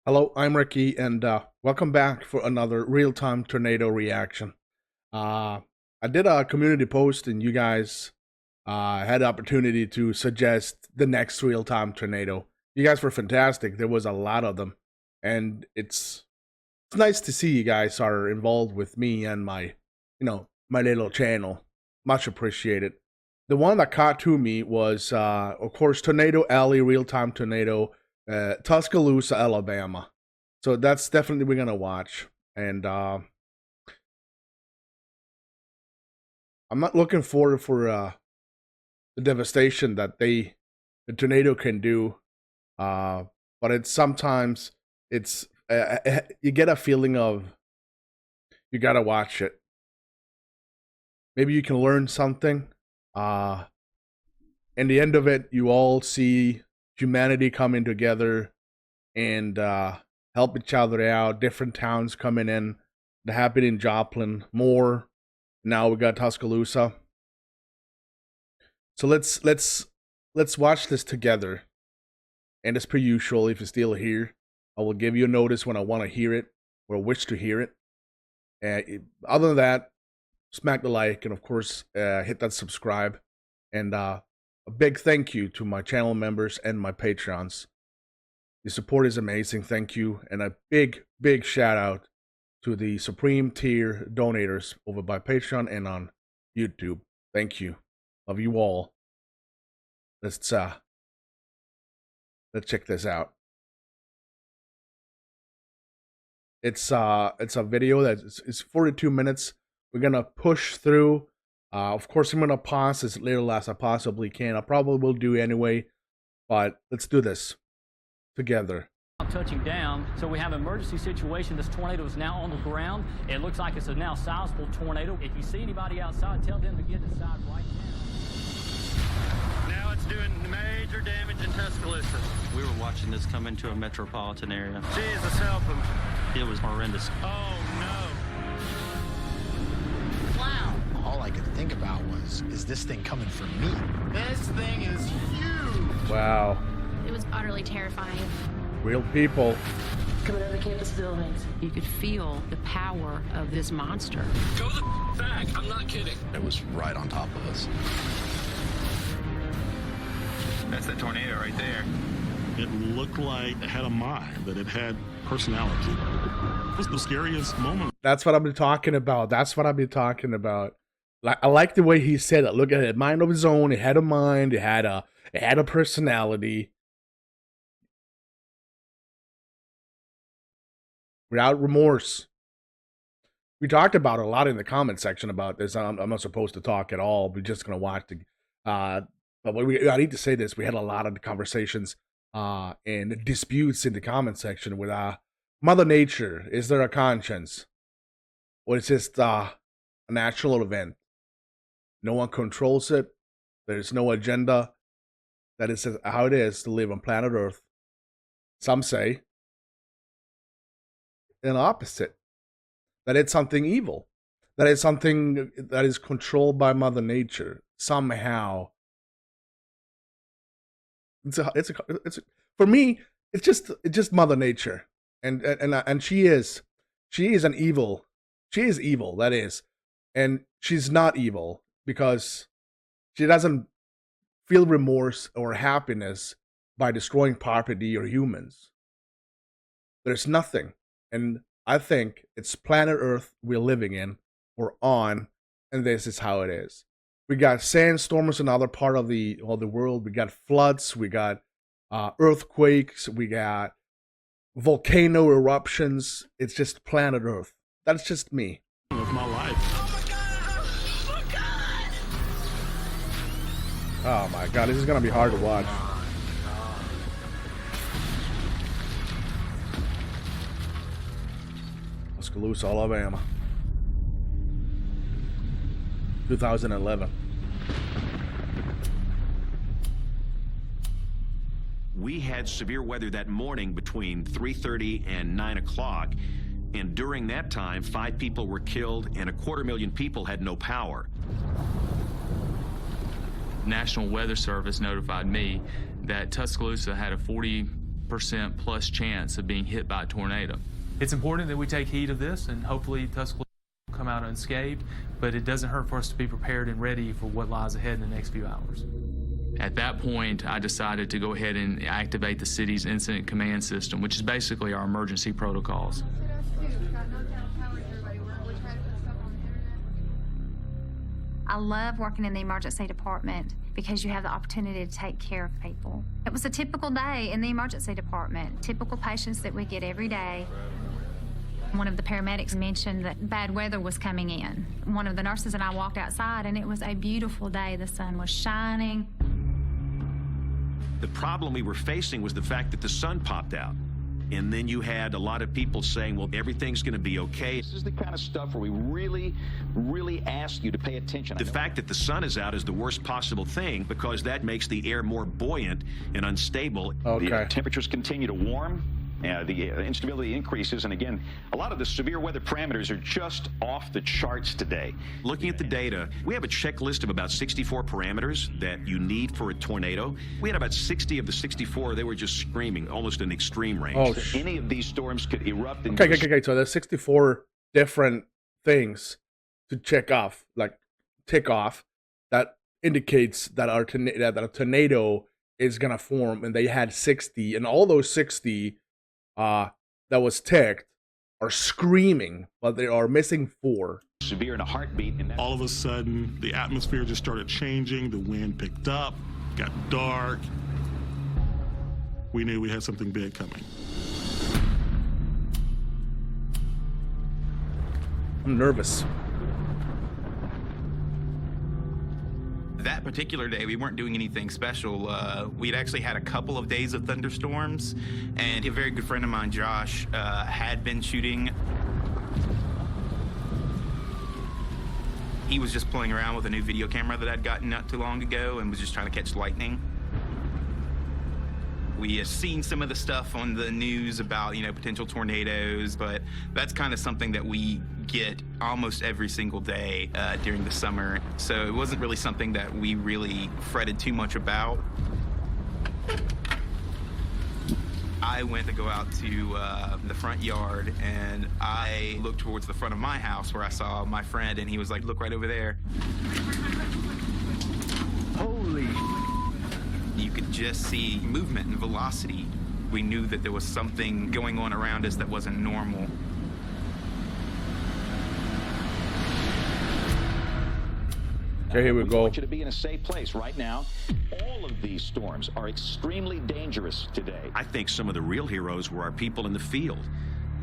Hello, I'm Recky, and welcome back for another real-time tornado reaction. Uh, I did a community post, and you guys had the opportunity to suggest the next real-time tornado. You guys were fantastic. There was a lot of them, and it's nice to see you guys are involved with me and my little channel. Much appreciated. The one that caught to me was, of course, Tornado Alley Real-Time Tornado, Tuscaloosa, Alabama. So that's definitely we're gonna watch. And I'm not looking forward for the devastation that the tornado can do. But it's sometimes it's you get a feeling of you gotta watch it. Maybe you can learn something. Uh, in the end of it, you all see humanity coming together and help each other out. Different towns coming in. That happened in Joplin. More. Now we got Tuscaloosa. So let's watch this together. And as per usual, if you're still here, I will give you a notice when I want to hear it or wish to hear it. Other than that, smack the like and of course hit that subscribe. And a big thank you to my channel members and my Patreons. The support is amazing. Thank you. And a big shout out to the Supreme Tier donators over by Patreon and on YouTube. Thank you. Love you all. Let's check this out. It's a video that is 42 minutes. We're gonna push through. Of course, I'm gonna pause as little as I possibly can. I probably will do anyway, but let's do this together. Touching down, so we have an emergency situation. This tornado is now on the ground. It looks like it's a now sizable tornado. If you see anybody outside, tell them to get inside right now. Now it's doing major damage in Tuscaloosa. We were watching this come into a metropolitan area. Jesus help them. It was horrendous. Oh no. Wow. All I could think about was, is this thing coming for me? This thing is huge. Wow. It was utterly terrifying. Real people. Coming out of the campus buildings. You could feel the power of this monster. Go the back. I'm not kidding. It was right on top of us. That's the tornado right there. It looked like it had a mind, that it had personality. It was the scariest moment. That's what I've been talking about. That's what I've been talking about. Like, I like the way he said it. Look at it, mind of his own. It had a mind. It had a personality. Without remorse. We talked about it a lot in the comment section about this. I'm not supposed to talk at all. We're just gonna watch the. But I need to say this. We had a lot of conversations and disputes in the comment section with Mother Nature. Is there a conscience, or is just a natural event? No one controls it. There's no agenda. That is how it is to live on planet Earth. Some say an opposite, that it's something evil, that it's something that is controlled by Mother Nature somehow. For me, it's just Mother Nature, and she is an evil. She is evil, that is, and she's not evil because she doesn't feel remorse or happiness by destroying property or humans. There's nothing. And I think it's planet Earth we're living in, or on, and this is how it is. We got sandstorms in other part of the world. We got floods. We got earthquakes. We got volcano eruptions. It's just planet Earth. That's just me. Of my life. Oh my God. Oh my God, this is gonna be hard to watch. Tuscaloosa, Alabama, 2011. We had severe weather that morning between 3:30 and 9 o'clock, and during that time, 5 people were killed and 250,000 people had no power. National Weather Service notified me that Tuscaloosa had a 40% 90% plus chance of being hit by a tornado. It's important that we take heed of this, and hopefully Tuscaloosa will come out unscathed, but it doesn't hurt for us to be prepared and ready for what lies ahead in the next few hours. At that point, I decided to go ahead and activate the city's incident command system, which is basically our emergency protocols. I love working in the emergency department because you have the opportunity to take care of people. It was a typical day in the emergency department, typical patients that we get every day. One of the paramedics mentioned that bad weather was coming in. One of the nurses and I walked outside, and it was a beautiful day. The sun was shining. The problem we were facing was the fact that the sun popped out. And then you had a lot of people saying, well, everything's going to be okay. This is the kind of stuff where we really ask you to pay attention. The fact that the sun is out is the worst possible thing because that makes the air more buoyant and unstable. Okay. The temperatures continue to warm. The instability increases, and again, a lot of the severe weather parameters are just off the charts today. Looking at the data, we have a checklist of about 64 parameters that you need for a tornado. We had about 60 of the 64, they were just screaming, almost an extreme range. Oh, any of these storms could erupt. Okay. So there's 64 different things to check off, like tick off, that indicates that that a tornado is gonna form, and they had 60, and all those 60 that was ticked are screaming, but they are missing 4. Severe in a heartbeat. And all of a sudden, the atmosphere just started changing. The wind picked up, got dark. We knew we had something big coming. I'm nervous. That particular day, we weren't doing anything special. We'd actually had a couple of days of thunderstorms, and a very good friend of mine, Josh, had been shooting. He was just playing around with a new video camera that I'd gotten not too long ago and was just trying to catch lightning. We have seen some of the stuff on the news about, potential tornadoes, but that's kind of something that we get almost every single day during the summer. So it wasn't really something that we really fretted too much about. I went to go out to the front yard, and I looked towards the front of my house where I saw my friend, and he was like, "Look right over there." Holy. You could just see movement and velocity. We knew that there was something going on around us that wasn't normal. Okay, here we go. I want you to be in a safe place right now. All of these storms are extremely dangerous today. I think some of the real heroes were our people in the field.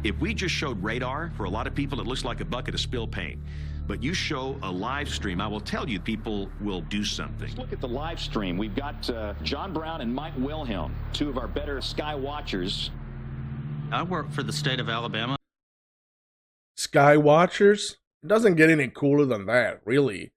If we just showed radar, for a lot of people, it looks like a bucket of spill paint. But you show a live stream, I will tell you, people will do something. Let's look at the live stream. We've got John Brown and Mike Wilhelm, two of our better sky watchers. I work for the state of Alabama. Sky watchers? It doesn't get any cooler than that, really.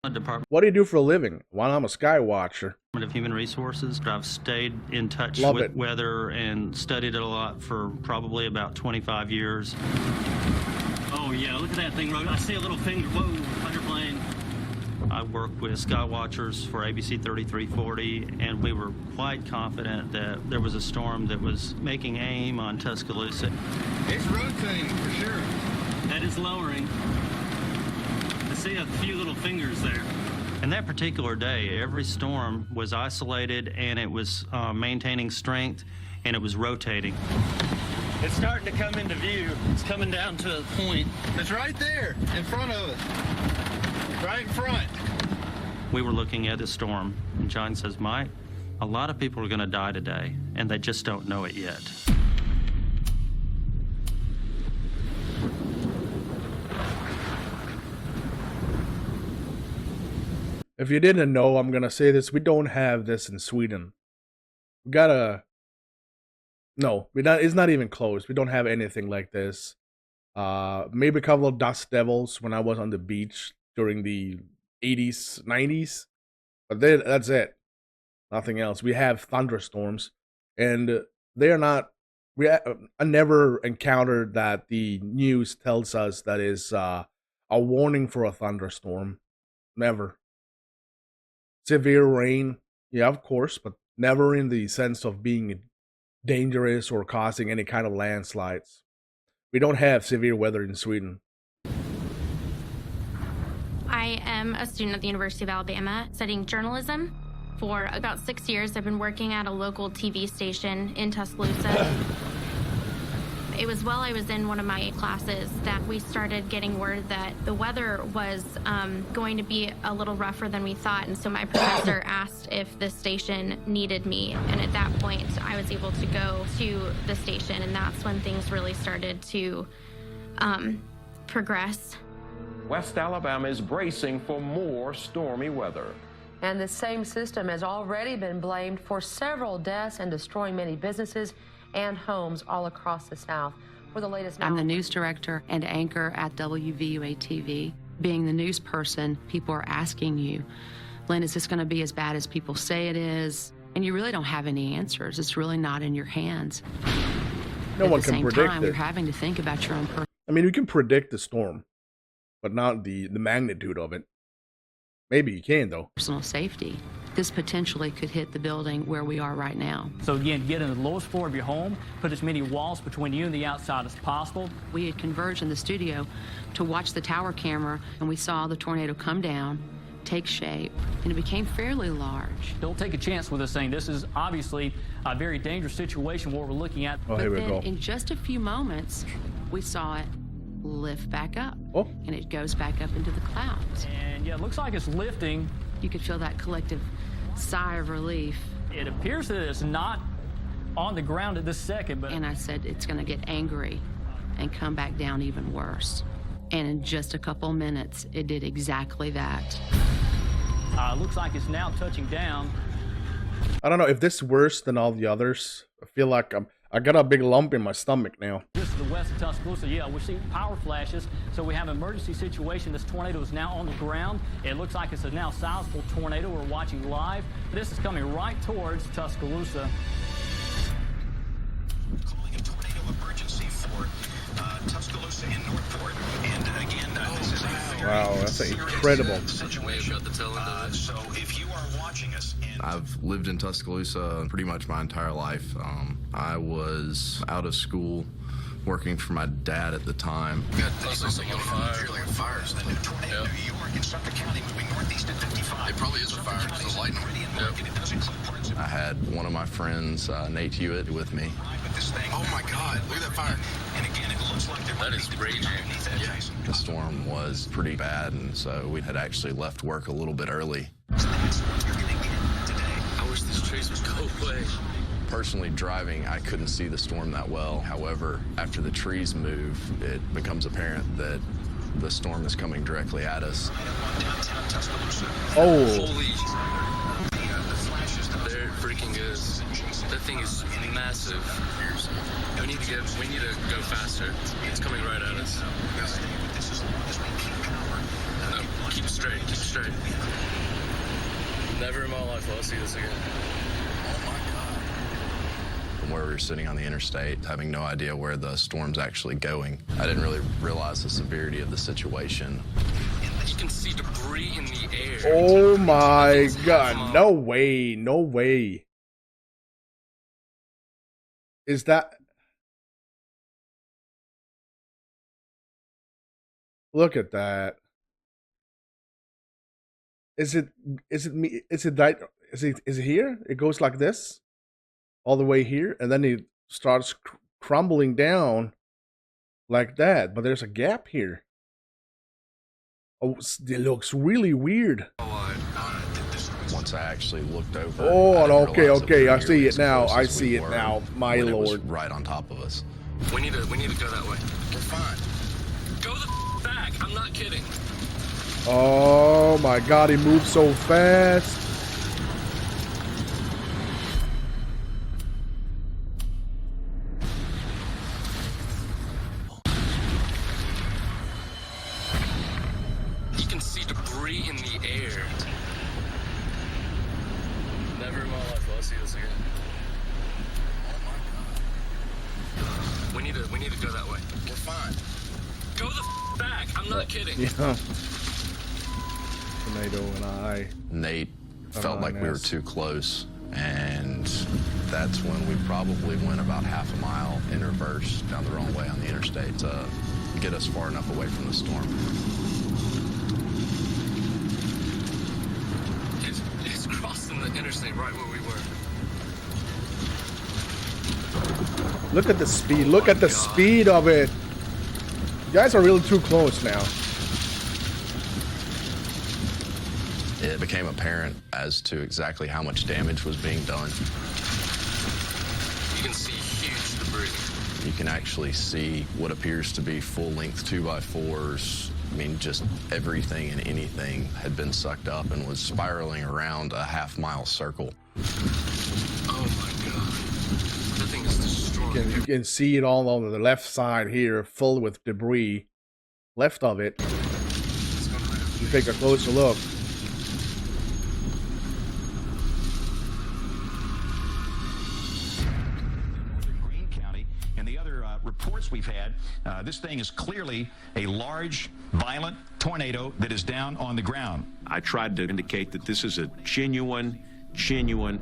Department What do you do for a living? Well, I'm a sky watcher. of Human Resources. I've stayed in touch Love with it. weather and studied it a lot for probably about 25 years. Oh, yeah, look at that thing, Rhoda. I see a little finger. Whoa, hydroplane. I worked with sky watchers for ABC 3340, and we were quite confident that there was a storm that was making aim on Tuscaloosa. It's rotating for sure. That is lowering. I see a few little fingers there. And that particular day, every storm was isolated, and it was maintaining strength, and it was rotating. It's starting to come into view. It's coming down to a point. It's right there in front of us. Right in front. We were looking at a storm, and John says, "Mike, a lot of people are going to die today, and they just don't know it yet." If you didn't know, I'm gonna say this: we don't have this in Sweden. We gotta. No, we not. It's not even close. We don't have anything like this. Maybe a couple of dust devils when I was on the beach during the 80s, 90s, but then that's it. Nothing else. We have thunderstorms, and they are not. I never encountered that the news tells us that is a warning for a thunderstorm. Never. Severe rain, yeah, of course, but never in the sense of being dangerous or causing any kind of landslides. We don't have severe weather in Sweden. I am a student at the University of Alabama studying journalism. For about 6 years, I've been working at a local TV station in Tuscaloosa. It was while I was in one of my classes that we started getting word that the weather was going to be a little rougher than we thought. And so my professor asked if the station needed me. And at that point, I was able to go to the station. And that's when things really started to progress. West Alabama is bracing for more stormy weather. And the same system has already been blamed for several deaths and destroying many businesses and homes all across the South. For the latest, I'm the news director and anchor at WVUA TV. Being the news person, people are asking you, Lynn, is this going to be as bad as people say it is? And you really don't have any answers. It's really not in your hands. No one can predict time, it. You're having to think about your own I mean, we can predict the storm, but not the magnitude of it. Maybe you can, though. Personal safety. This potentially could hit the building where we are right now. So again, get in the lowest floor of your home, put as many walls between you and the outside as possible. We had converged in the studio to watch the tower camera, and we saw the tornado come down, take shape, and it became fairly large. Don't take a chance with this thing. This is obviously a very dangerous situation, what we're looking at. Oh, here we go. In just a few moments, we saw it lift back up, and it goes back up into the clouds. And yeah, it looks like it's lifting. You could feel that collective sigh of relief. It appears that it's not on the ground at this second, but... And I said, it's going to get angry and come back down even worse. And in just a couple minutes, it did exactly that. Looks like it's now touching down. I don't know if this is worse than all the others. I feel like I got a big lump in my stomach now. This is the west of Tuscaloosa. Yeah, we're seeing power flashes. So we have an emergency situation. This tornado is now on the ground. It looks like it's a now sizable tornado. We're watching live. This is coming right towards Tuscaloosa. Calling a tornado emergency for Tuscaloosa and Northport. And again, this is a very wow, that's incredible situation. So if you are watching us, I've lived in Tuscaloosa pretty much my entire life. I was out of school working for my dad at the time. We got something on fire. Like a fire. The new tornado in New York and Suffolk County moving northeast at 55. It probably is a fire. It's a lightning. I had one of my friends, Nate Hewitt, with me. Oh my God! Look at that fire. And again, it looks like that is raging. Yeah. The storm was pretty bad, and so we had actually left work a little bit early. I wish these trees would go away. Personally driving, I couldn't see the storm that well. However, after the trees move, it becomes apparent that the storm is coming directly at us. Oh. Holy. There it freaking is. That thing is massive. We need to go faster. It's coming right at us. No, keep straight, keep straight. Never in my life will I see this again. From where we were sitting on the interstate, having no idea where the storm's actually going. I didn't really realize the severity of the situation. You can see debris in the air. Oh my God, no way, no way. Is that... Look at that. Is it here? It goes like this all the way here, and then it starts crumbling down like that, but there's a gap here. Oh, it looks really weird. Once I actually looked over. Oh, okay, I see it now. I see it now. My Lord. It was lord. right on top of us. We need to go that way. We're fine. Go the back. I'm not kidding. Oh my God, he moves so fast. You can see debris in the air. Never in my life will I see this again. Oh my God. We need to go that way. We're fine. Go the back. I'm not kidding. Yeah. Tornado and I. Nate felt like we were too close, and That's when we probably went about half a mile in reverse down the wrong way on the interstate to get us far enough away from the storm. It's crossing the interstate right where we were. Look at the speed. Look at the speed of it. You guys are really too close now. It became apparent as to exactly how much damage was being done. You can see huge debris. You can actually see what appears to be full-length 2x4s. I mean, just everything and anything had been sucked up and was spiraling around a half-mile circle. Oh my God. That thing is destroyed. You can see it all on the left side here, full with debris. Left of it. You take a closer look. Reports we've had, this thing is clearly a large, violent tornado that is down on the ground. I tried to indicate that this is a genuine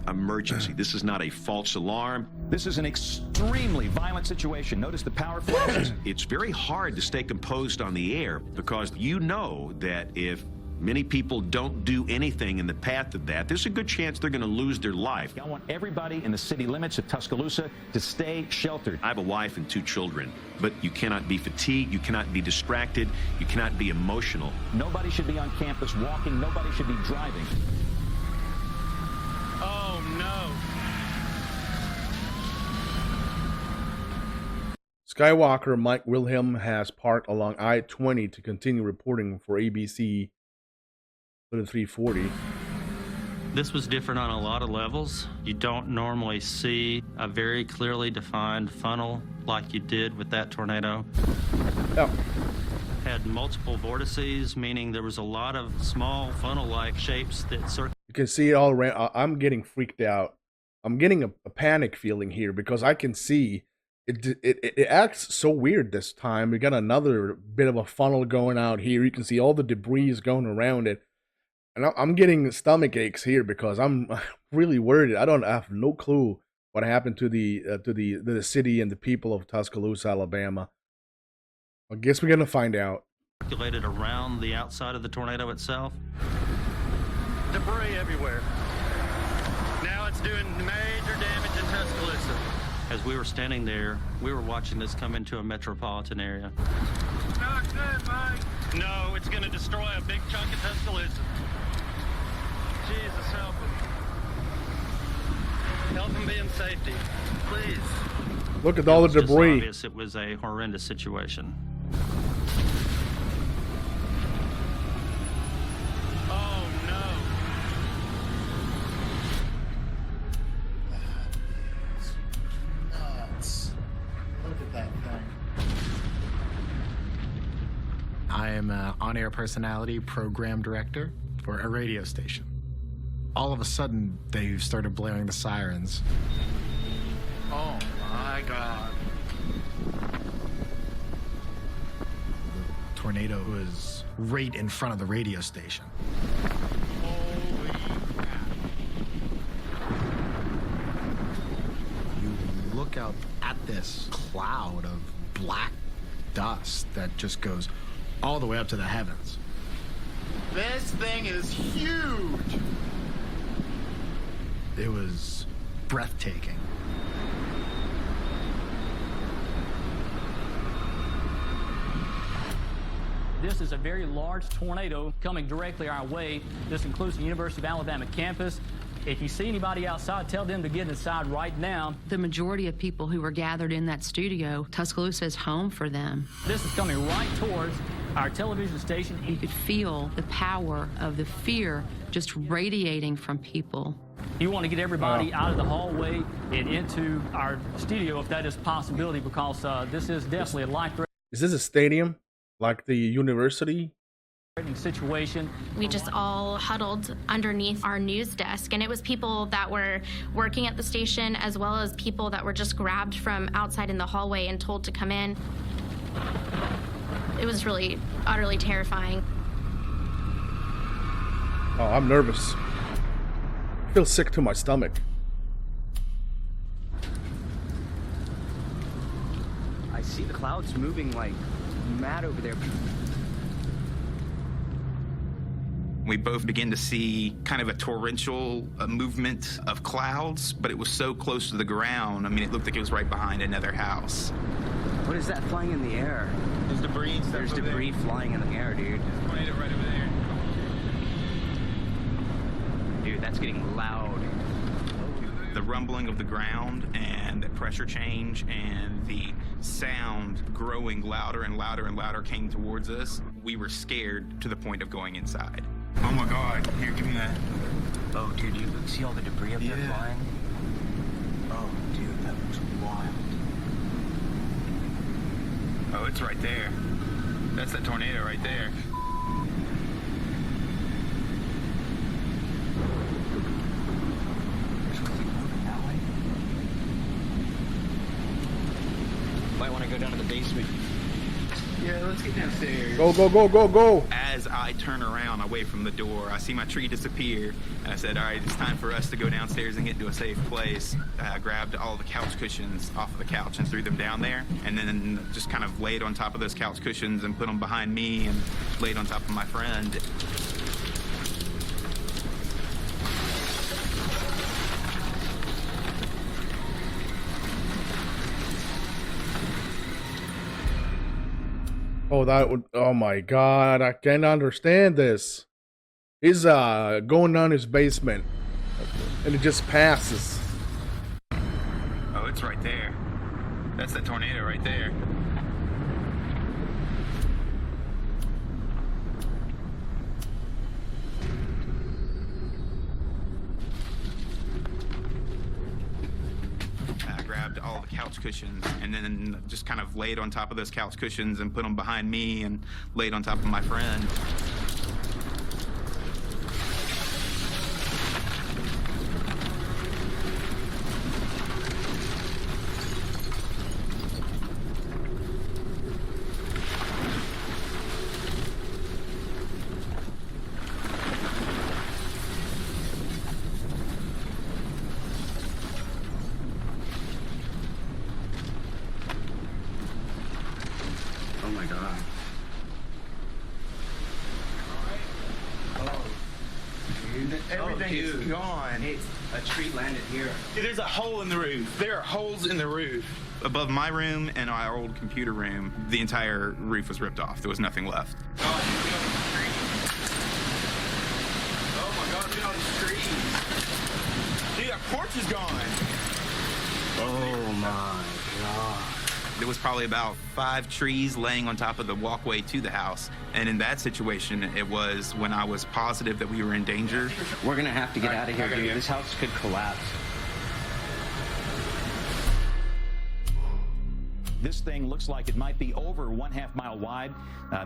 emergency. This is not a false alarm. This is an extremely violent situation. Notice the power flashes. It's very hard to stay composed on the air because you know that if many people don't do anything in the path of that, there's a good chance they're going to lose their life. I want everybody in the city limits of Tuscaloosa to stay sheltered. I have a wife and 2 children, but you cannot be fatigued, you cannot be distracted, you cannot be emotional. Nobody should be on campus walking, nobody should be driving. Oh no. Skywalker Mike Wilhelm has parked along I-20 to continue reporting for ABC 340. This was different on a lot of levels. You don't normally see a very clearly defined funnel like you did with that tornado. Oh. Had multiple vortices, meaning there was a lot of small funnel-like shapes that circled. You can see it all around. I'm getting freaked out. I'm getting a panic feeling here because I can see it acts so weird this time. We got another bit of a funnel going out here. You can see all the debris going around it. And I'm getting stomach aches here because I'm really worried. I have no clue what happened to the city and the people of Tuscaloosa, Alabama. I guess we're gonna find out. Circulated around the outside of the tornado itself. Debris everywhere. Now it's doing major damage in Tuscaloosa. As we were standing there, we were watching this come into a metropolitan area. Not good, Mike. No, it's going to destroy a big chunk of Tuscaloosa. Jesus, help him. Help him be in safety, please. Look at all the debris. It's obvious it was a horrendous situation. Oh no. Nuts. Look at that thing. I am an on-air personality program director for a radio station. All of a sudden, they started blaring the sirens. Oh my God. The tornado was right in front of the radio station. Holy crap. You look up at this cloud of black dust that just goes all the way up to the heavens. This thing is huge. It was breathtaking. This is a very large tornado coming directly our way. This includes the University of Alabama campus. If you see anybody outside, tell them to get inside right now. The majority of people who were gathered in that studio, Tuscaloosa is home for them. This is coming right towards our television station. You could feel the power of the fear just radiating from people. You want to get everybody out of the hallway and into our studio if that is a possibility, because this is definitely a life-threatening. Is this a stadium like the university? Situation. We just all huddled underneath our news desk, and it was people that were working at the station as well as people that were just grabbed from outside in the hallway and told to come in. It was really utterly terrifying. Oh, I'm nervous. I feel sick to my stomach. I see the clouds moving like mad over there. We both began to see kind of a torrential movement of clouds, but it was so close to the ground. I mean, it looked like it was right behind another house. What is that flying in the air? There's debris and stuff. There's debris flying in the air, dude. Tornado right over there. Dude, that's getting loud. The rumbling of the ground and the pressure change and the sound growing louder and louder and louder came towards us. We were scared to the point of going inside. Oh my God, here, give me that. Oh, dude, you see all the debris up there flying? Oh, dude, that was wild. Oh, it's right there. That's the tornado right there. Might want to go down to the basement. Yeah, let's get downstairs. Go, go, go, go, go. As I turn around away from the door, I see my tree disappear. And I said, all right, it's time for us to go downstairs and get to a safe place. I grabbed all the couch cushions off of the couch and threw them down there. And then just kind of laid on top of those couch cushions and put them behind me and laid on top of my friend. Oh, that would. Oh my God, I can't understand this. He's going down his basement, and it just passes. Oh, it's right there. That's the tornado right there. I grabbed all the couch cushions and then just kind of laid on top of those couch cushions and put them behind me and laid on top of my friend. Oh my God. Oh, dude. Everything is gone. It's a tree landed here. Dude, there's a hole in the roof. There are holes in the roof. Above my room and our old computer room, the entire roof was ripped off. There was nothing left. Oh my God, look at all these trees. Dude, our porch is gone. Oh my God. There was probably about 5 trees laying on top of the walkway to the house. And in that situation, it was when I was positive that we were in danger. We're gonna have to get out of here, dude. This house could collapse. This thing looks like it might be over 1/2 mile wide,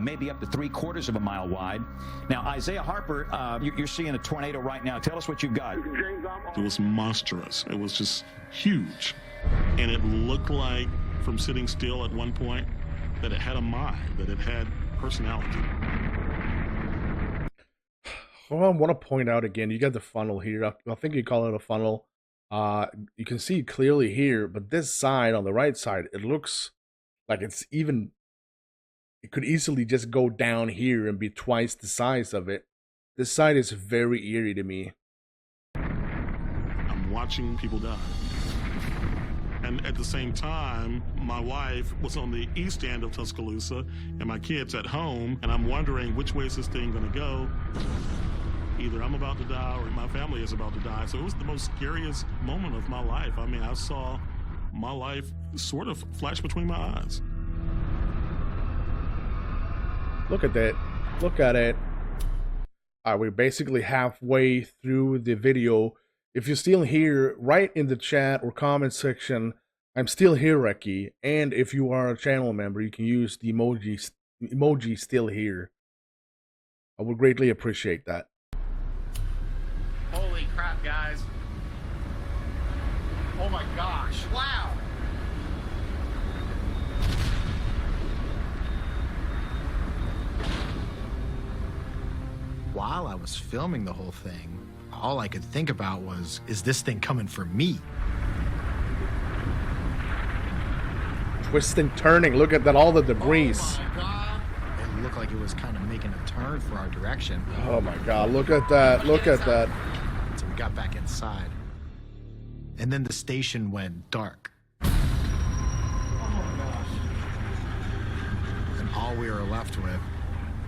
maybe up to 3/4 of a mile wide. Now, Isaiah Harper, you're seeing a tornado right now. Tell us what you've got. It was monstrous. It was just huge. And it looked like, from sitting still at one point, that it had a mind, that it had personality. Well, I want to point out again, you got the funnel here. I think you call it a funnel. You can see clearly here, but this side on the right side, it looks like it's even, it could easily just go down here and be twice the size of it. This side is very eerie to me. I'm watching people die. And at the same time, my wife was on the east end of Tuscaloosa and my kids at home, and I'm wondering which way is this thing gonna go. Either I'm about to die or my family is about to die. So it was the most scariest moment of my life. I mean, I saw my life sort of flash between my eyes. Look at that. Look at it. We're basically halfway through the video. If you're still here, write in the chat or comment section, I'm still here, Recky. And if you are a channel member, you can use the emoji still here. I would greatly appreciate that. Holy crap, guys. Oh my gosh. Wow. While I was filming the whole thing, all I could think about was, is this thing coming for me? Twisting, turning. Look at that, all the debris. Oh my God. It looked like it was kind of making a turn for our direction. Oh my God, look at that. Look at that. So we got back inside. And then the station went dark. And all we were left with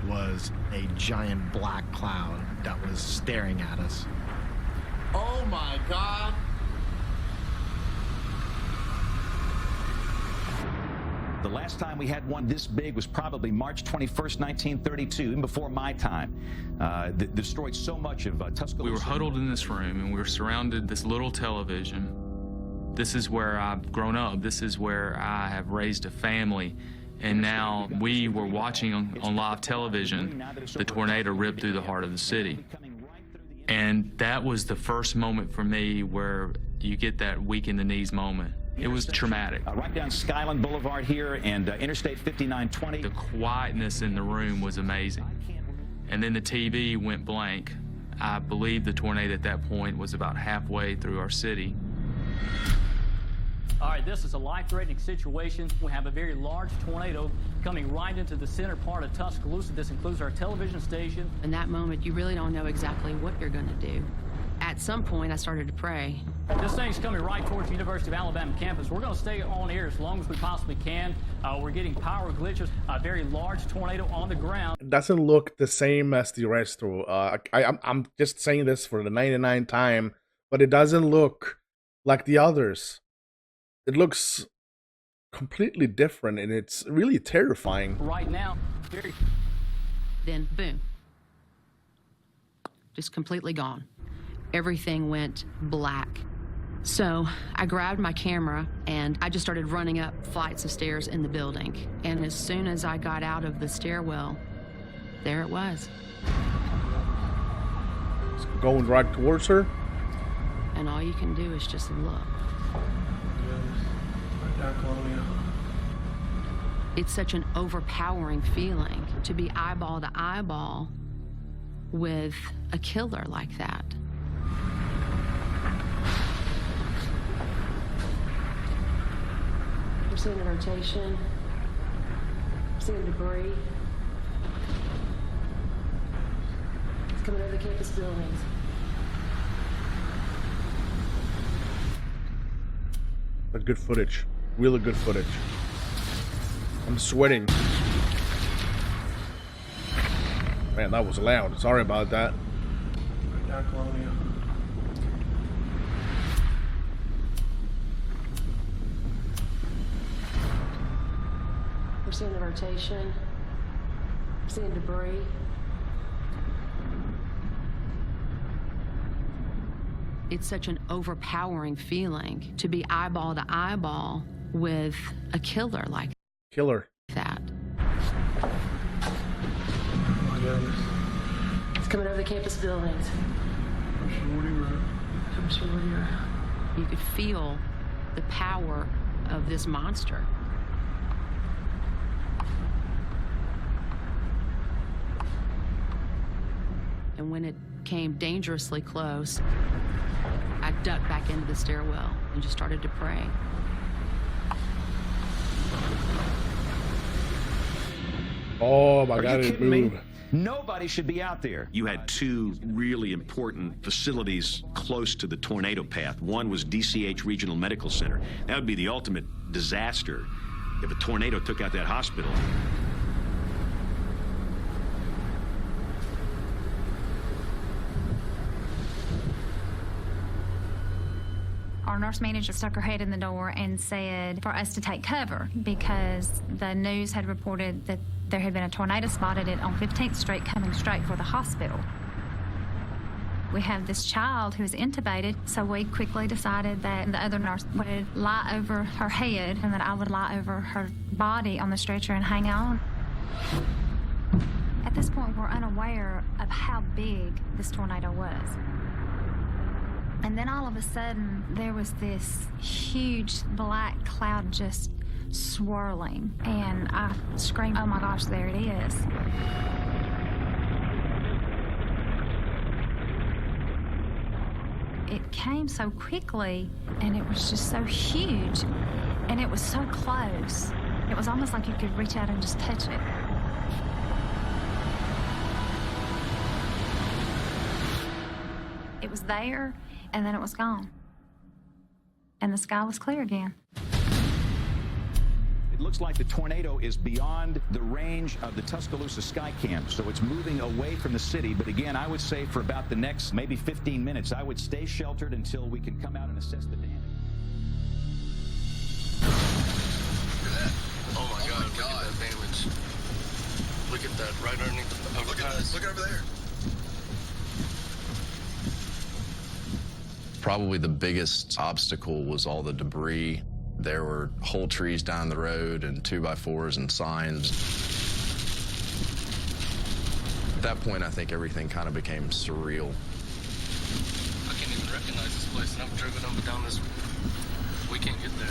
was a giant black cloud that was staring at us. Oh my God. The last time we had one this big was probably March 21st, 1932, even before my time. That destroyed so much of Tuscaloosa. We were huddled in this room, and we were surrounded this little television. This is where I've grown up. This is where I have raised a family. And now we were watching on live television the tornado rip through the heart of the city. And that was the first moment for me where you get that weak in the knees moment. It was traumatic. Right down Skyland Boulevard here and Interstate 5920. The quietness in the room was amazing. And then the TV went blank. I believe the tornado at that point was about halfway through our city. All right, this is a life-threatening situation. We have a very large tornado coming right into the center part of Tuscaloosa. This includes our television station. In that moment, you really don't know exactly what you're going to do. At some point, I started to pray. This thing's coming right towards the University of Alabama campus. We're going to stay on air as long as we possibly can. We're getting power glitches, a very large tornado on the ground. It doesn't look the same as the rest. I'm just saying this for the 99th time, but it doesn't look like the others. It looks completely different, and it's really terrifying. Right now, Then, boom. Just completely gone. Everything went black. So I grabbed my camera and I just started running up flights of stairs in the building. And as soon as I got out of the stairwell, there it was. It's going right towards her. And all you can do is just look. It's such an overpowering feeling to be eyeball to eyeball with a killer like that. We're seeing the rotation. We're seeing debris. It's coming over the campus buildings. But good footage. Really good footage. I'm sweating. Man, that was loud. Sorry about that. We're seeing the rotation. We're seeing debris. It's such an overpowering feeling to be eyeball to eyeball with a killer like that. It's coming over the campus buildings. You could feel the power of this monster. And when it came dangerously close, I ducked back into the stairwell and just started to pray. Oh my God, it moved. Nobody should be out there. You had two really important facilities close to the tornado path. One was DCH Regional Medical Center. That would be the ultimate disaster if a tornado took out that hospital. Our nurse manager stuck her head in the door and said for us to take cover because the news had reported that there had been a tornado spotted on 15th Street coming straight for the hospital. We have this child who is intubated, so we quickly decided that the other nurse would lie over her head and that I would lie over her body on the stretcher and hang on. At this point, we're unaware of how big this tornado was. And then all of a sudden, there was this huge black cloud just swirling. And I screamed, oh my gosh, there it is. It came so quickly, and it was just so huge, and it was so close. It was almost like you could reach out and just touch it. It was there, and then it was gone. And the sky was clear again. It looks like the tornado is beyond the range of the Tuscaloosa Skycam, so it's moving away from the city. But again, I would say for about the next maybe 15 minutes, I would stay sheltered until we can come out and assess the damage. Oh my God, look at that damage. Look at that right underneath the overpass. Look over there. Probably the biggest obstacle was all the debris. There were whole trees down the road and 2x4s and signs. At that point, I think everything kind of became surreal. I can't even recognize this place, and I've driven up and down this. We can't get there.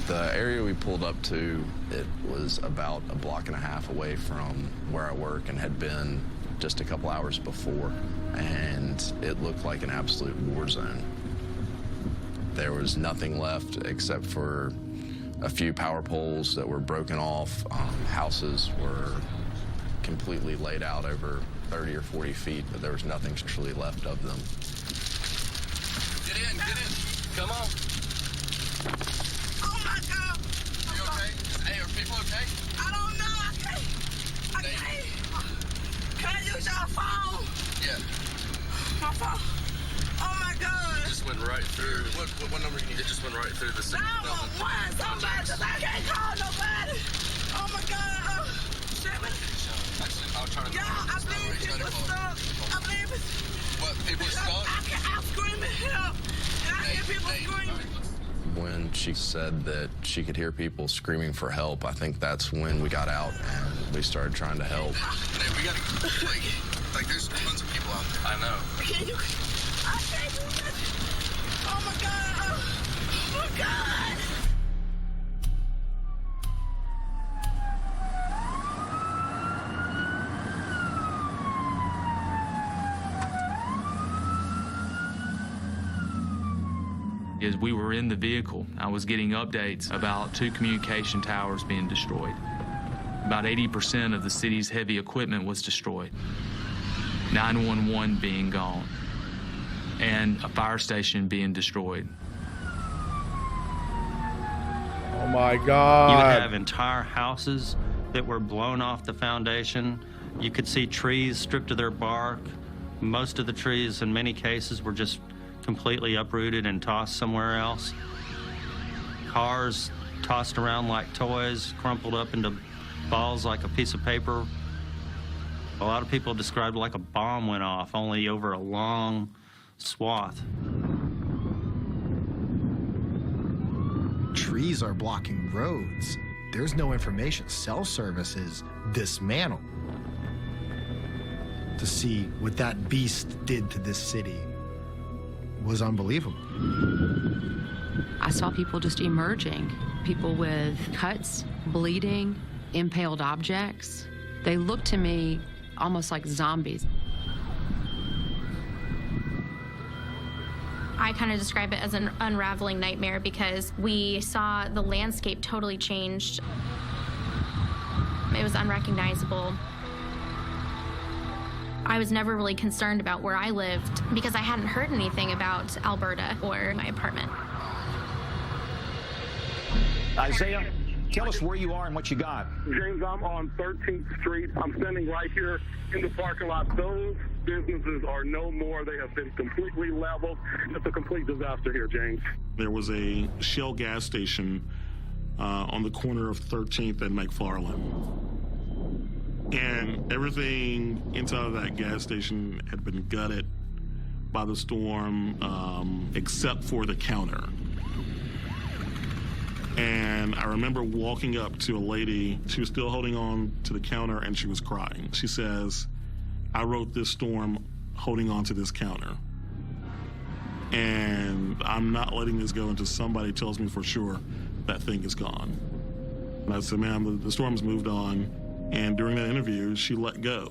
The area we pulled up to, it was about a block and a half away from where I work and had been just a couple hours before, and it looked like an absolute war zone. There was nothing left except for a few power poles that were broken off. Houses were completely laid out over 30 or 40 feet, but there was nothing truly left of them. Get in, get in. Come on. Oh my God! You okay? Hey, are people okay? I don't know. I can't. Can I use your phone? Yeah. My phone. Oh my God! It just went right through. What number you need? It just went right through the city. 911, somebody, 'cause I can't call nobody. Oh my God! 7. Actually, I'll try to. Yeah, I believe people are stuck. I believe it's. What? People are stuck? I'm screaming help, and I hear people screaming. When she said that she could hear people screaming for help, I think that's when we got out and we started trying to help. Hey, we gotta, like there's tons of people out there. I know. Can you? I can't do nothing. Oh my God! Oh my God! As we were in the vehicle, I was getting updates about 2 communication towers being destroyed. About 80% of the city's heavy equipment was destroyed. 911 being gone, and a fire station being destroyed. Oh my God. You would have entire houses that were blown off the foundation. You could see trees stripped of their bark. Most of the trees, in many cases, were just completely uprooted and tossed somewhere else. Cars tossed around like toys, crumpled up into balls like a piece of paper. A lot of people described it like a bomb went off, only over a long swath. Trees are blocking roads. There's no information. Cell service is dismantled. To see what that beast did to this city was unbelievable. I saw people just emerging, people with cuts, bleeding, impaled objects. They looked to me almost like zombies. I kind of describe it as an unraveling nightmare because we saw the landscape totally changed. It was unrecognizable. I was never really concerned about where I lived because I hadn't heard anything about Alberta or my apartment. Isaiah, tell us where you are and what you got. James, I'm on 13th Street. I'm standing right here in the parking lot. Those businesses are no more. They have been completely leveled. It's a complete disaster here, James. There was a Shell gas station on the corner of 13th and McFarland. And everything inside of that gas station had been gutted by the storm, except for the counter. And I remember walking up to a lady, she was still holding on to the counter and she was crying. She says, I wrote this storm holding on to this counter. And I'm not letting this go until somebody tells me for sure that thing is gone. And I said, ma'am, the storm's moved on. And during that interview, she let go.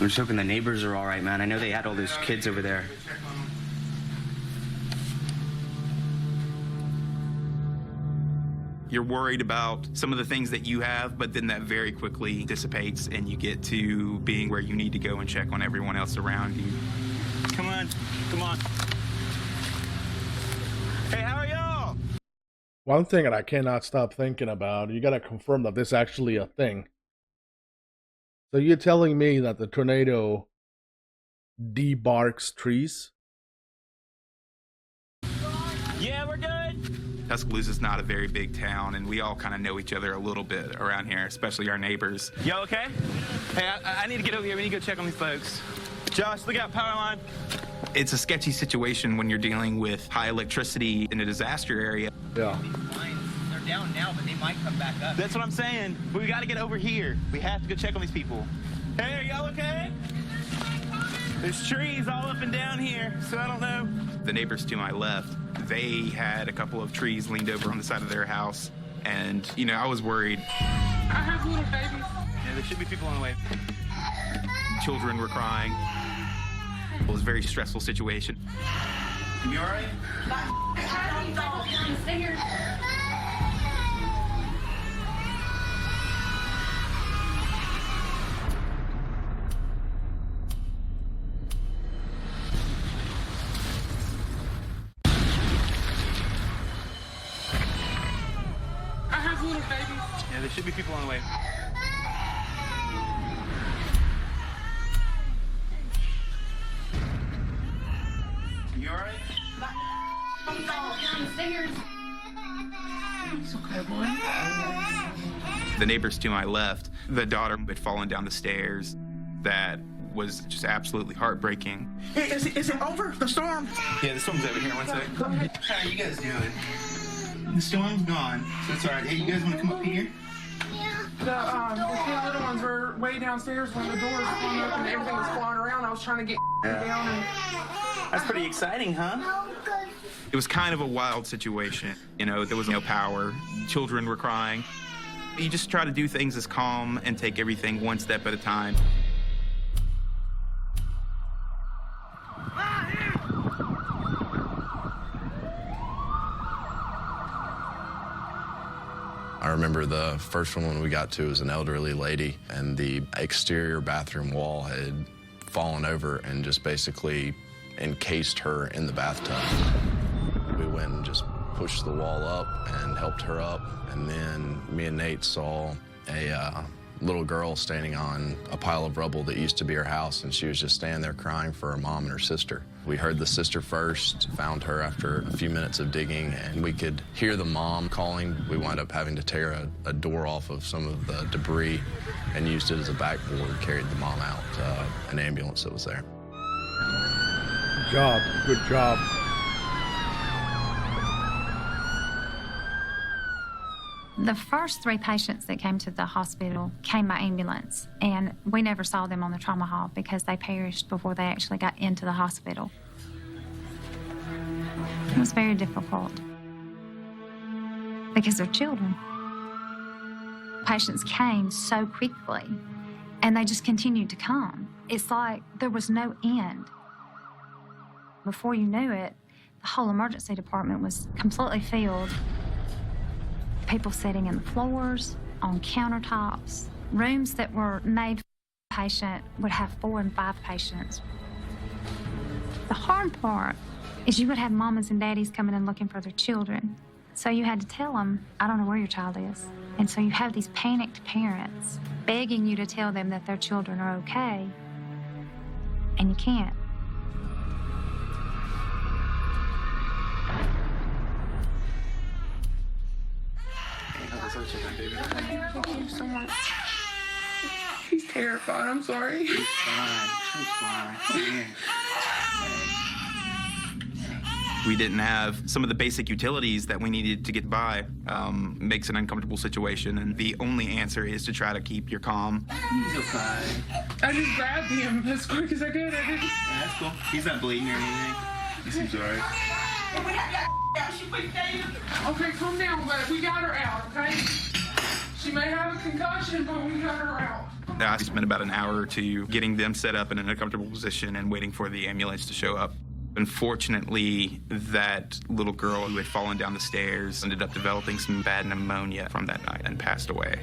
I'm just hoping the neighbors are all right, man. I know they had all those kids over there. You're worried about some of the things that you have, but then that very quickly dissipates and you get to being where you need to go and check on everyone else around you. Come on, come on. Hey, how are y'all? One thing that I cannot stop thinking about, you gotta confirm that this is actually a thing. So you're telling me that the tornado debarks trees? Yeah, we're good. Tuscaloosa's not a very big town, and we all kind of know each other a little bit around here, especially our neighbors. Y'all okay? Hey, I need to get over here. We need to go check on these folks. Josh, look out, power line. It's a sketchy situation when you're dealing with high electricity in a disaster area. Yeah. They're down now, but they might come back up. That's what I'm saying. We got to get over here. We have to go check on these people. Hey, are y'all okay? There's trees all up and down here, so I don't know. The neighbors to my left, they had a couple of trees leaned over on the side of their house, and, you know, I was worried. I have little babies. Yeah, there should be people on the way. Children were crying. It was a very stressful situation. You all right? I have little babies. Yeah, there should be people on the way. You all right? It's okay, boy. The neighbors to my left, the daughter had fallen down the stairs. That was just absolutely heartbreaking. Hey, is it over? The storm? Yeah, the storm's over here. One second. Go ahead. How are you guys doing? The storm's gone, so it's all right. Hey, you guys want to come up here? The two little ones were way downstairs when the doors flung open and everything was flying around. I was trying to get down and... That's pretty exciting, huh? It was kind of a wild situation. You know, there was no power. Children were crying. You just try to do things as calm and take everything one step at a time. I remember the first one we got to was an elderly lady, and the exterior bathroom wall had fallen over and just basically encased her in the bathtub. We went and just pushed the wall up and helped her up, and then me and Nate saw a little girl standing on a pile of rubble that used to be her house, and she was just standing there crying for her mom and her sister. We heard the sister first, found her after a few minutes of digging, and we could hear the mom calling. We wound up having to tear a door off of some of the debris and used it as a backboard, carried the mom out to an ambulance that was there. Good job. Good job. The first 3 patients that came to the hospital came by ambulance, and we never saw them on the trauma hall because they perished before they actually got into the hospital. It was very difficult because they're children. Patients came so quickly, and they just continued to come. It's like there was no end. Before you knew it, the whole emergency department was completely filled. People sitting in the floors, on countertops. Rooms that were made for a patient would have 4 and 5 patients. The hard part is you would have mamas and daddies coming in looking for their children. So you had to tell them, I don't know where your child is. And so you have these panicked parents begging you to tell them that their children are okay, and you can't. Thank you so much. He's terrified. I'm sorry. She's fine. She's fine. Yeah. We didn't have some of the basic utilities that we needed to get by. Makes an uncomfortable situation, and the only answer is to try to keep your calm. He's okay. I just grabbed him as quick as I could. Yeah, that's cool. He's not bleeding or anything. He seems all right. Okay, calm down, but we got her out, okay? She may have a concussion, but we got her out. I spent about an hour or two getting them set up in a comfortable position and waiting for the ambulance to show up. Unfortunately, that little girl who had fallen down the stairs ended up developing some bad pneumonia from that night and passed away.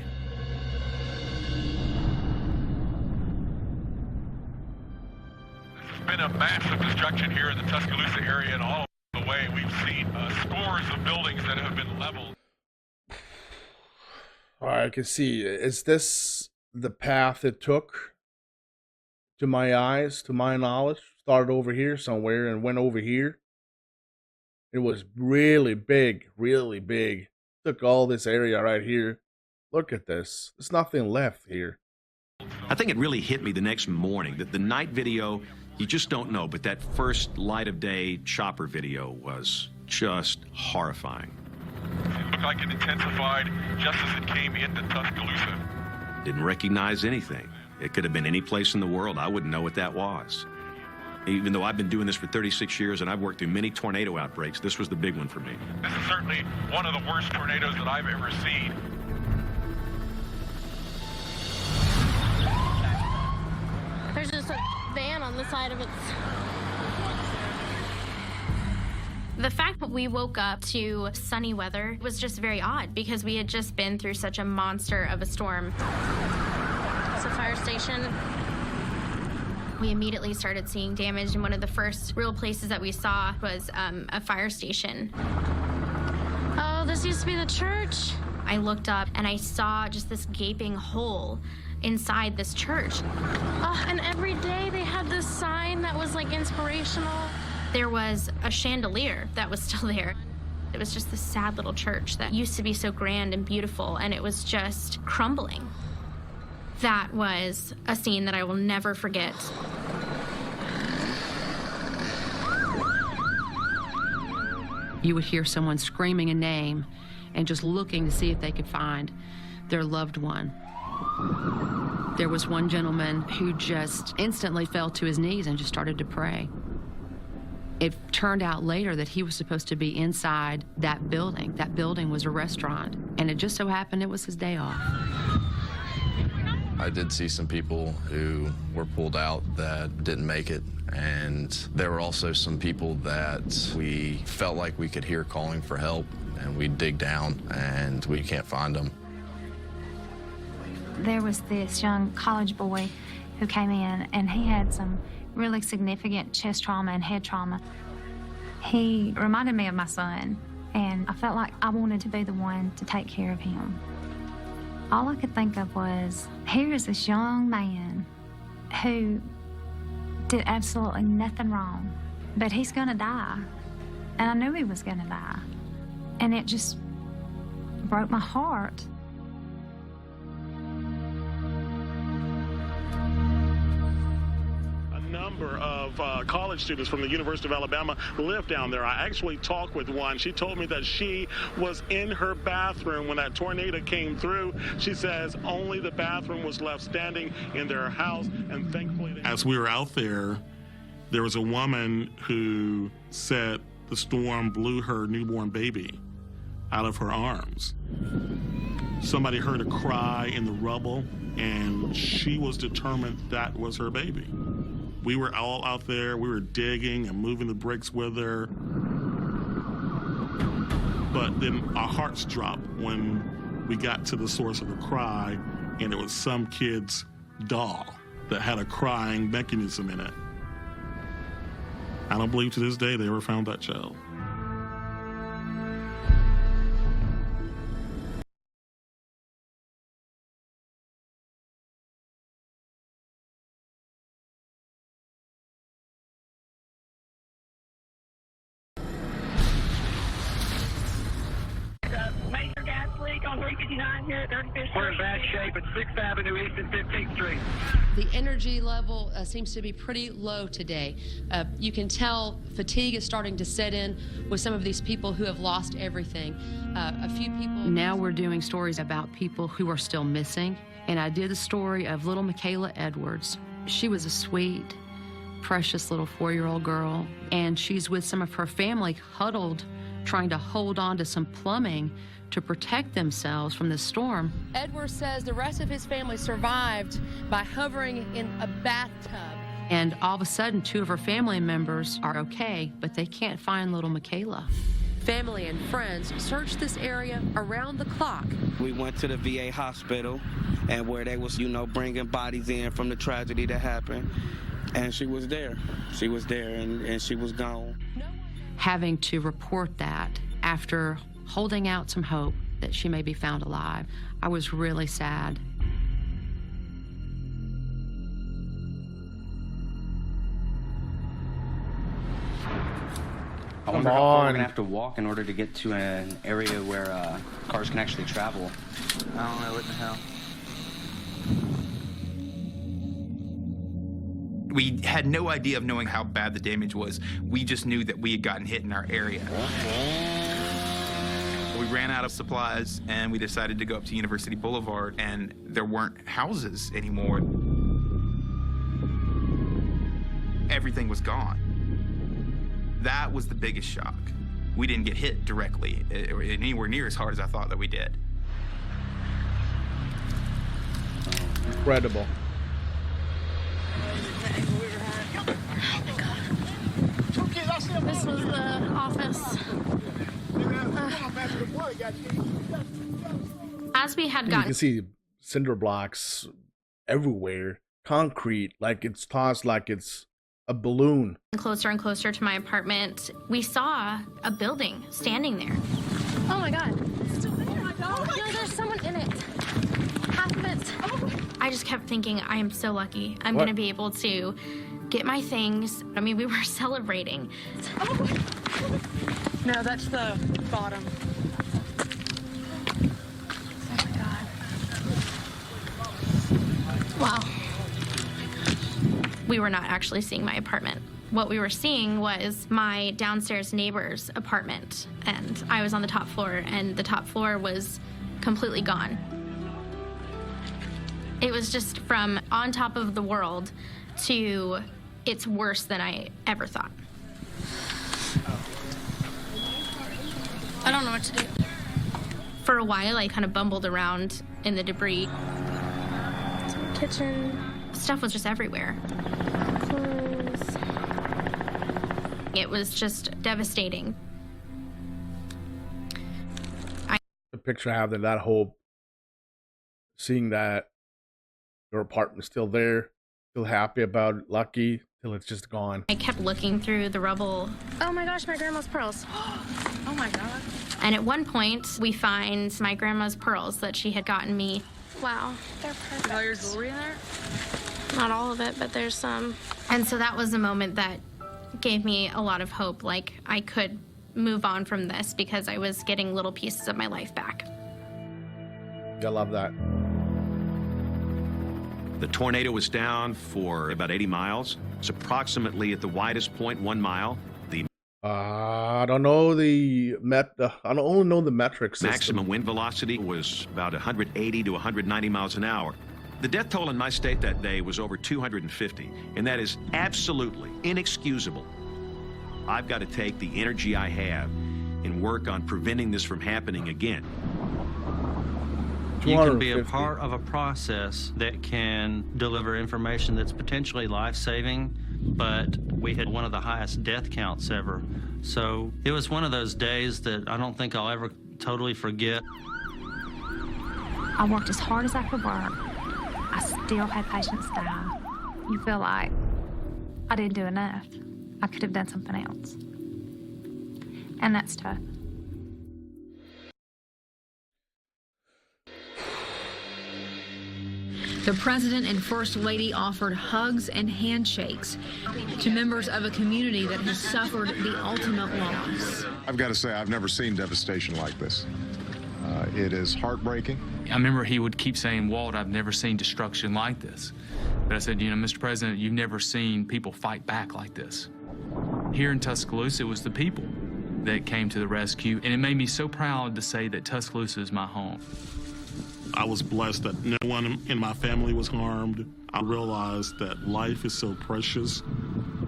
There's been a massive destruction here in the Tuscaloosa area, and all the way we've seen scores of buildings that have been leveled. I can see. Is this the path it took? To my eyes, to my knowledge, started over here somewhere and went over here. It was really big, really big. Took all this area right here. Look at this. There's nothing left here. I think it really hit me the next morning that the night video, you just don't know, but that first light of day chopper video was just horrifying. It looked like it intensified just as it came into Tuscaloosa. Didn't recognize anything. It could have been any place in the world. I wouldn't know what that was. Even though I've been doing this for 36 years and I've worked through many tornado outbreaks, this was the big one for me. This is certainly one of the worst tornadoes that I've ever seen. There's just a van on the side of it. The fact that we woke up to sunny weather was just very odd because we had just been through such a monster of a storm. It's a fire station. We immediately started seeing damage, and one of the first real places that we saw was a fire station. Oh, this used to be the church. I looked up and I saw just this gaping hole inside this church. Oh, and every day they had this sign that was like inspirational. There was a chandelier that was still there. It was just this sad little church that used to be so grand and beautiful, and it was just crumbling. That was a scene that I will never forget. You would hear someone screaming a name and just looking to see if they could find their loved one. There was one gentleman who just instantly fell to his knees and just started to pray. It turned out later that he was supposed to be inside that building. That building was a restaurant, and it just so happened it was his day off. I did see some people who were pulled out that didn't make it, and there were also some people that we felt like we could hear calling for help, and we dig down and we can't find them. There was this young college boy who came in, and he had some really significant chest trauma and head trauma. He reminded me of my son, and I felt like I wanted to be the one to take care of him. All I could think of was, here is this young man who did absolutely nothing wrong, but he's gonna die. And I knew he was gonna die. And it just broke my heart. Number of college students from the University of Alabama live down there. I actually talked with one. She told me that she was in her bathroom when that tornado came through. She says only the bathroom was left standing in their house, and thankfully... As we were out there, there was a woman who said the storm blew her newborn baby out of her arms. Somebody heard a cry in the rubble, and she was determined that was her baby. We were all out there, we were digging and moving the bricks with her. But then our hearts dropped when we got to the source of the cry, and it was some kid's doll that had a crying mechanism in it. I don't believe to this day they ever found that child. We're in bad shape at 6th Avenue East and 15th Street. The energy level seems to be pretty low today. You can tell fatigue is starting to set in with some of these people who have lost everything. A few people... Now we're doing stories about people who are still missing. And I did a story of little Michaela Edwards. She was a sweet, precious little 4-year-old girl. And she's with some of her family huddled trying to hold on to some plumbing to protect themselves from the storm. Edward says the rest of his family survived by hovering in a bathtub. And all of a sudden, 2 of her family members are okay, but they can't find little Michaela. Family and friends searched this area around the clock. We went to the VA hospital, and where they was, bringing bodies in from the tragedy that happened. And she was there. She was there, and she was gone. Having to report that after holding out some hope that she may be found alive, I was really sad. I wonder how far we're gonna have to walk in order to get to an area where cars can actually travel. I don't know what the hell. We had no idea of knowing how bad the damage was. We just knew that we had gotten hit in our area. We ran out of supplies, and we decided to go up to University Boulevard, and there weren't houses anymore. Everything was gone. That was the biggest shock. We didn't get hit directly, or anywhere near as hard as I thought that we did. Incredible. This was the office. As we had You gotten can see cinder blocks everywhere, concrete, like it's tossed like it's a balloon. closer and closer to my apartment, we saw a building standing there. Oh my God. No, there's someone in it. Half of it. I just kept thinking, I am so lucky. I'm going to be able to get my things. I mean, we were celebrating. No, that's the bottom. Wow. We were not actually seeing my apartment. What we were seeing was my downstairs neighbor's apartment, and I was on the top floor, and the top floor was completely gone. It was just from on top of the world to it's worse than I ever thought. I don't know what to do. For a while, I kind of bumbled around in the debris. Kitchen. Stuff was just everywhere. Clothes. It was just devastating. The picture I have that hope, seeing that your apartment's still there, still happy about it, lucky, till it's just gone. I kept looking through the rubble. Oh my gosh, my grandma's pearls. Oh my God. And at one point, we find my grandma's pearls that she had gotten me. Wow, they're perfect. All your jewelry in there? Not all of it, but there's some. And so that was a moment that gave me a lot of hope, like I could move on from this because I was getting little pieces of my life back. I love that. The tornado was down for about 80 miles. It's approximately at the widest point 1 mile. The I don't know the I don't only know the metric system. maximum wind velocity was about 180 to 190 miles an hour. The death toll in my state that day was over 250, and that is absolutely inexcusable. I've got to take the energy I have and work on preventing this from happening again. You can be a part of a process that can deliver information that's potentially life-saving, but we had one of the highest death counts ever. So it was one of those days that I don't think I'll ever totally forget. I worked as hard as I could work. I still had patients die. You feel like I didn't do enough. I could have done something else. And that's tough. The President and First Lady offered hugs and handshakes to members of a community that has suffered the ultimate loss. I've got to say, I've never seen devastation like this. It is heartbreaking. I remember he would keep saying, Walt, I've never seen destruction like this. But I said, you know, Mr. President, you've never seen people fight back like this. Here in Tuscaloosa, it was the people that came to the rescue, and it made me so proud to say that Tuscaloosa is my home. I was blessed that no one in my family was harmed. I realized that life is so precious.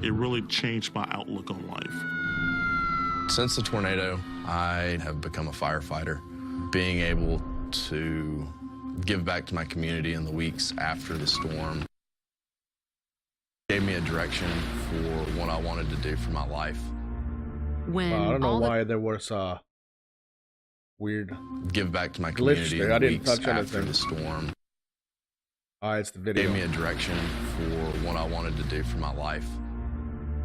It really changed my outlook on life. Since the tornado, I have become a firefighter. Being able to give back to my community in the weeks after the storm gave me a direction for what I wanted to do for my life. When I don't know why there was weird give back to my glitch community there. in I the didn't weeks touch after anything. the storm. It's the video. Gave me a direction for what I wanted to do for my life.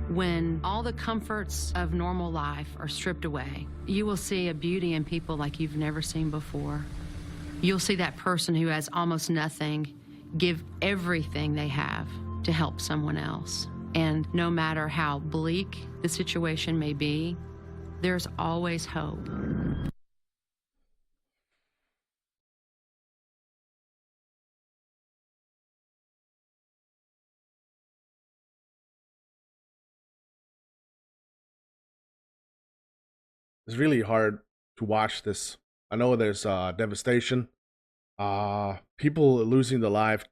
When all the comforts of normal life are stripped away, you will see a beauty in people like you've never seen before. You'll see that person who has almost nothing give everything they have to help someone else. And no matter how bleak the situation may be, there's always hope. It's really hard to watch this. I know there's devastation, people losing their life,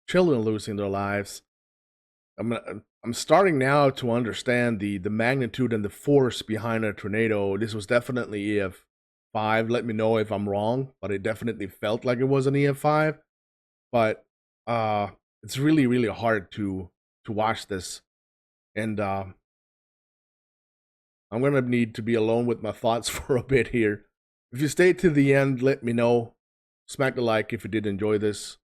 children losing their lives. I'm starting now to understand the magnitude and the force behind a tornado. This was definitely EF5. Let me know if I'm wrong, but it definitely felt like it was an EF5. But it's really, really hard to watch this, and I'm gonna need to be alone with my thoughts for a bit here. If you stayed to the end, let me know. Smack the like if you did enjoy this,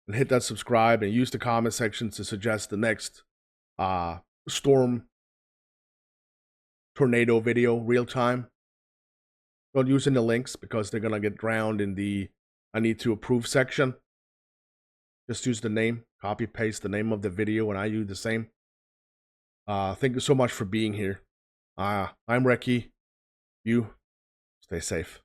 and hit that subscribe, and use the comment section to suggest the next storm tornado video real time. Don't use any links because they're gonna get drowned in the I need to approve section. Just use the name, copy paste the name of the video, and I use the same. Thank you so much for being here. I'm Recky. You stay safe.